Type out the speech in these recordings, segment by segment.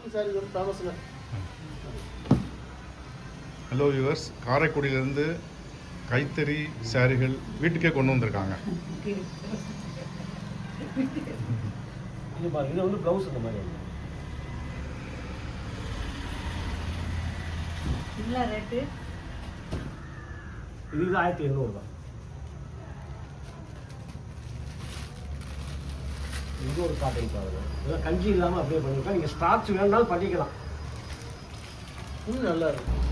Silk sari வந்து ஃபேமஸ்ங்க. Hello viewers, காரைக்குடியிலேருந்து கைத்தறி சாரிகள் வீட்டுக்கே கொண்டு வந்திருக்காங்க. இது பாருங்க, இது வந்து ப்ளவுஸ் இந்த மாதிரி இல்லை ரேட்டு இது 1800 தான். இது ஒரு காட்டன் பாருங்க, இதெல்லாம் கஞ்சி இல்லாமல் அப்படியே பண்ணிக்கலாம். நீங்கள் ஸ்டார்ச் வேணுனாலும் பண்ணிக்கலாம். இன்னும் நல்லா இருக்கும்.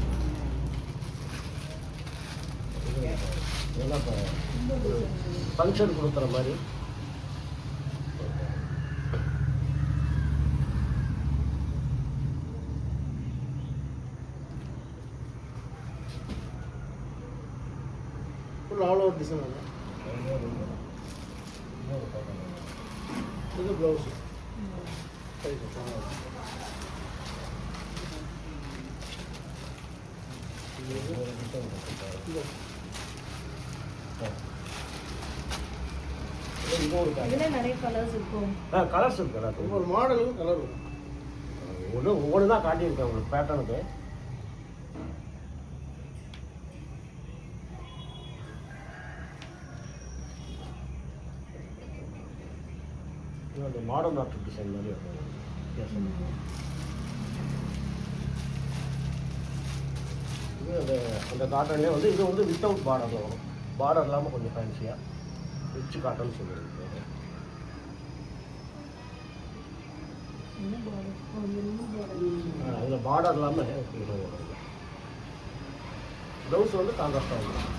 இதெல்லாம் ஃபங்க்ஷன் கொடுக்குற மாதிரி. ஃபுல் ஆல் ஓவர் டிசைன் வரும். இது ப்ளவுஸ் இதில் நிறைய கலர்ஸ் இருக்கும். கலர்ஸ் இருக்கு. ஒவ்வொரு மாடலுக்கும் கலர் வரும். ஒவ்வொன்று தான் காட்டியிருக்கேன் உங்களுக்கு பேட்டர்னுக்கு. அந்த மாடர்ன் ஆர்ட் டிசைன் மாதிரி இருக்கும். இது அந்த காட்டன்லேயே வந்து இது வந்து வித்தவுட் பார்டரில் வரும். பார்டர் இல்லாமல் கொஞ்சம் ஃபேன்சியாக ரிச் காட்டன் சொல்லுவாங்க. அதில் பார்டர் இல்லாமல் வரும். ப்ளவுஸ் வந்து கான்ட்ராஸ்டாக இருக்கும்.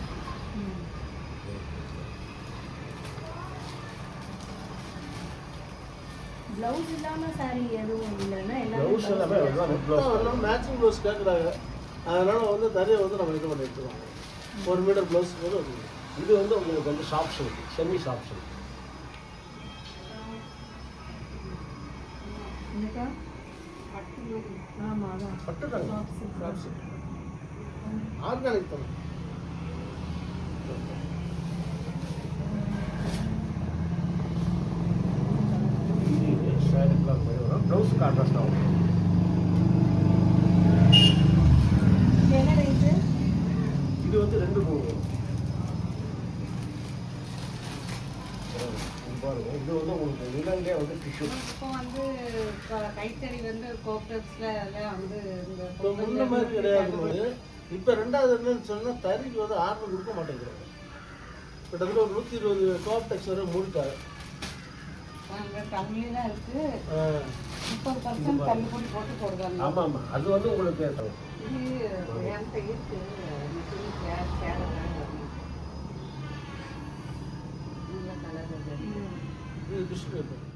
ப்ளவுஸ் இல்லாமல் சாரி எதுவும் இல்லைன்னா ப்ளவுஸ் எல்லாமே எல்லாம் மேட்சிங் ப்ளவுஸ் கேட்குறாங்க. அதனால் வந்து தரையை வந்து நம்ம இது பண்ணி எடுத்துருவாங்க. 1 மீட்டர் ப்ளவுஸ் போது இது வந்து உங்களுக்கு வந்து soft silk, semi soft silk. ஆமாம் அதான் பட்டு தாங்க, ஆர்கானிக் தான். ப்ளவுஸ் கான்ட்ராஸ்ட் ஆகும். என்ன ரேட்டு? இது வந்து 2 3 இது வந்து உங்களுக்கு நிலங்கே வந்து டிஷ்யூ. இப்போ வந்து கைத்தறி வந்து கோப்டர்ஸில் எல்லாம் வந்து இப்போ முன்ன மாதிரி கிடையாது. இப்போ 2வது என்னன்னு சொன்னால் தறிக்கு வந்து ஆர்டர் கொடுக்க மாட்டேங்கிறாங்க. கிட்டத்தட்ட ஒரு 120 கோப்டெக்ஸ் வரை மூடிட்டாங்க. கம்மியாக தான் இருக்குது. 30% தள்ளுபடி போட்டு போடுறாங்க. ஆமாம் ஆமாம், அது வந்து உங்களுக்கு இது என்கிட்ட இருக்குது. இது டிஷ்யூ பேப்பர்.